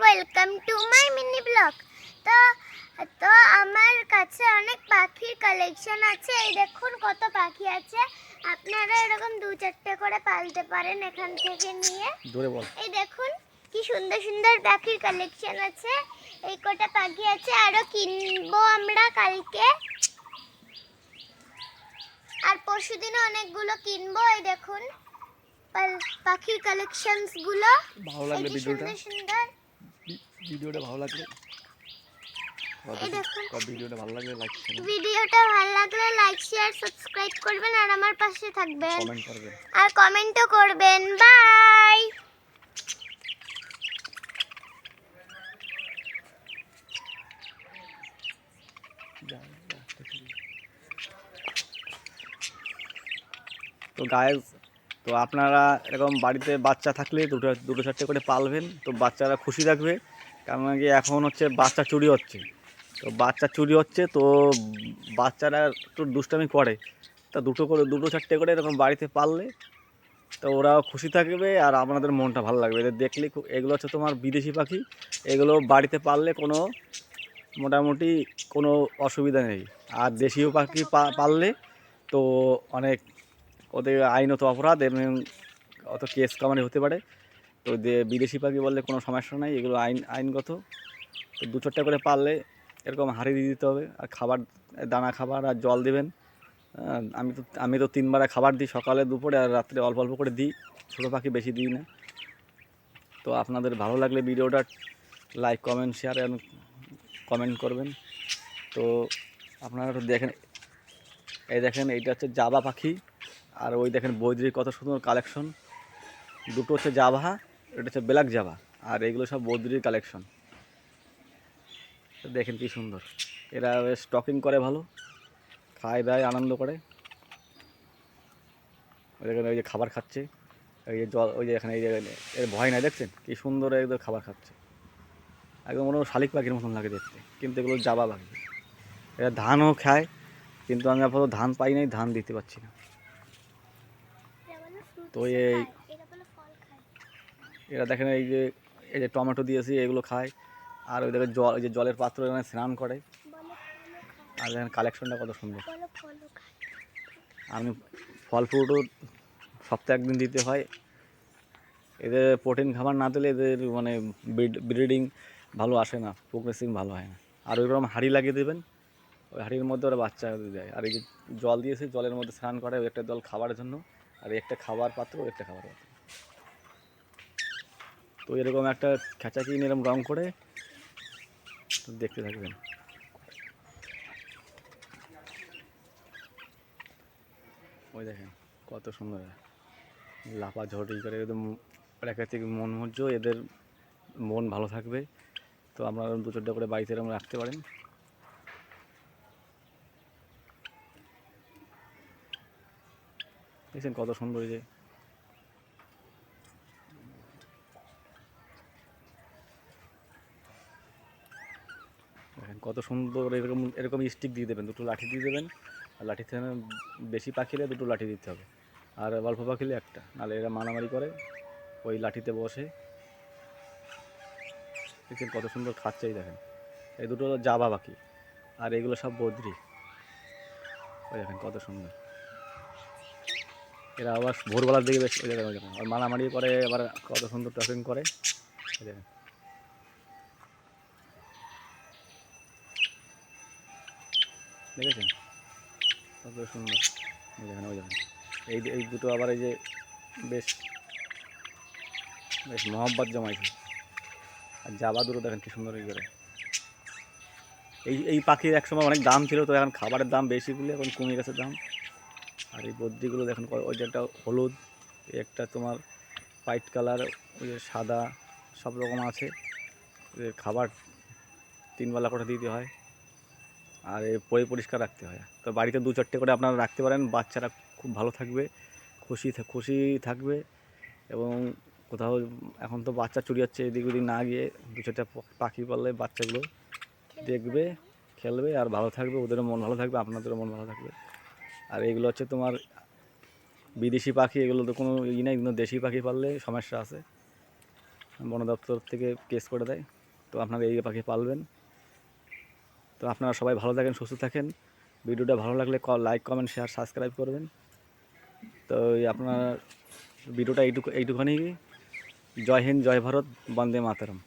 Welcome to my mini blog. তো তো আমার কাছে অনেক পাখির কালেকশন আছে। এই দেখুন কত পাখি আছে। আপনারা এরকম দু চারটে করে পালতে পারেন এখান থেকে নিয়ে। এই দেখুন কি সুন্দর সুন্দর পাখির কালেকশন আছে। এই কটা পাখি আছে, আরো কিনবো আমরা কালকে, আর পরশুদিনও অনেকগুলো কিনবো। এই দেখুন পাখির কালেকশনস গুলো। ভালো লাগলে ভিডিওটা ভালো লাগলে ভিডিওটা ভালো লাগলে লাইক শেয়ার সাবস্ক্রাইব করবেন আর আমার পাশে থাকবেন, আর কমেন্টও করবেন। বাই। তো গাইজ, তো আপনারা এরকম বাড়িতে বাচ্চা থাকলে দুটো চারটে করে পালবেন, তো বাচ্চারা খুশি থাকবে। কারণ কি এখন হচ্ছে বাচ্চা চুরি হচ্ছে, তো বাচ্চারা একটু দুষ্টামি করে। তা দুটো চারটে করে এরকম বাড়িতে পাললে তো ওরাও খুশি থাকবে আর আপনাদের মনটা ভালো লাগবে। এদের দেখলে এগুলো হচ্ছে তোমার বিদেশি পাখি, এগুলো বাড়িতে পাললে মোটামুটি কোনো অসুবিধা নেই। আর দেশীয় পাখি পাললে তো অনেক ওদের আইনত অপরাধ এবং অত কেস কামারি হতে পারে। তো বিদেশি পাখি বললে কোনো সমস্যা নাই, এগুলো আইনগত। তো দু চারটে করে পাললে এরকম হাঁড়ি দিয়ে দিতে হবে, আর দানা খাবার আর জল দেবেন। আমি তো 3 বেলা খাবার দিই, সকালে দুপুরে আর রাত্রে অল্প অল্প করে দিই। ছোটো পাখি বেশি দিই না। তো আপনাদের ভালো লাগলে ভিডিওটা লাইক কমেন্ট শেয়ার এবং কমেন্ট করবেন। তো আপনারা একটু দেখেন, দেখেন এইটা হচ্ছে জাবা পাখি, আর ওই দেখেন বৈদ্যির কত সুন্দর কালেকশন। দুটো হচ্ছে জাভা, এটা হচ্ছে ব্ল্যাক জাভা, আর এগুলো সব বৈদ্যির কালেকশন। দেখেন কি সুন্দর, এরা স্টকিং করে ভালো, খায় দায় আনন্দ করে। দেখেন ওই যে খাবার খাচ্ছে, ওই যে জল, ওই যে এখানে এই যে এর ভয় নাই, দেখছেন কি সুন্দর একদম খাবার খাচ্ছে। একদম কোনো শালিক পাখির মতন লাগে দেখতে, কিন্তু এগুলো জাবা পাখি। এরা ধানও খায়, কিন্তু আমি আপাতত ধান পাই নাই, ধান দিতে পারছি না। তো এরা দেখেন এই যে টমেটো দিয়েছি, এগুলো খায়। আর ওই দেখেন ওই যে জলের পাত্র এখানে স্নান করে। আর দেখেন কালেকশনটা কত সুন্দর। আমি ফল ফ্রুটও সপ্তাহে একদিন দিতে হয়। এদের প্রোটিন খাবার না দিলে এদের মানে ব্রিডিং ভালো আসে না, প্রোগ্রেসিং ভালো হয় না। আর ওইরকম হাঁড়ি লাগিয়ে দেবেন, ওই হাঁড়ির মধ্যে ওরা বাচ্চা দেয়। আর এই যে জল দিয়েছে, জলের মধ্যে স্নান করে, ওই একটা জল খাবারের জন্য, আর একটা খাবার পাত্র, একটা খাবার পাত্র। তো এরকম একটা খেঁচা কিনে এরকম রং করে দেখতে থাকবেন। ওই দেখেন কত সুন্দর লাফা ঝড়ি করে, একদম প্রাকৃতিক মনোমুগ্ধ। এদের মন ভালো থাকবে। তো আপনারা দু চারটে করে বাড়িতে এরকম রাখতে পারেন। দেখছেন কত সুন্দর, যে দেখেন কত সুন্দর। এরকম এরকম স্টিক দিয়ে দেবেন, দুটো লাঠি দিয়ে দেবেন। আর লাঠিতে বেশি পাখিলে দুটো লাঠি দিতে হবে, আর অল্প পাখিলে একটা, নাহলে এরা মারামারি করে। ওই লাঠিতে বসে দেখেন কত সুন্দর খাচ্ছে। এই দেখেন এই দুটো জাবা পাখি, আর এগুলো সব বদ্রি। ওই দেখেন কত সুন্দর। এরা আবার ভোরবেলার দিকে বেশ, ওই দেখেন ওই দেখেন আর মারামারি করে, আবার কত সুন্দর টকিং করে। ওই দেখেন দেখেছেন কত সুন্দর। ওই দেখেন ওই দেখেন এই দুটো আবার এই যে বেশ বেশ মহব্বত জমাইছে। আর জাবা দুটো দেখেন কি সুন্দর করে। এই পাখির একসময় অনেক দাম ছিল, তো এখন খাবারের দাম বেশি বলে এখন কমে গেছে দাম। আর এই বদ্রিগুলো দেখেন, ওই যে একটা হলুদ, একটা তোমার হোয়াইট কালার, ওই যে সাদা, সব রকম আছে। খাবার 3 বেলা করে দিতে হয়, আর পরিষ্কার রাখতে হয়। তো বাড়িতে দু চারটে করে আপনারা রাখতে পারেন, বাচ্চারা খুব ভালো থাকবে, খুশি থাকবে। এবং কোথাও এখন তো বাচ্চা চুরি হচ্ছে, এদিক ওদিক না গিয়ে দু চারটা পাখি পাললে বাচ্চাগুলো দেখবে, খেলবে আর ভালো থাকবে। ওদেরও মন ভালো থাকবে, আপনাদেরও মন ভালো থাকবে। আর এগুলো হচ্ছে তোমার বিদেশি পাখি, এগুলো তো কোনো ই নাই, কিন্তু দেশি পাখি পাললে সমস্যা আছে। বন দপ্তর থেকে কেস করে দেয়। তো আপনারা এই পাখি পালবেন। তো আপনারা সবাই ভালো থাকেন, সুস্থ থাকেন। ভিডিওটা ভালো লাগলে লাইক, কমেন্ট, শেয়ার, সাবস্ক্রাইব করবেন। তো আপনার ভিডিওটা এইটুখানি। জয় হিন্দ, জয় ভারত, বন্দে মাতরম।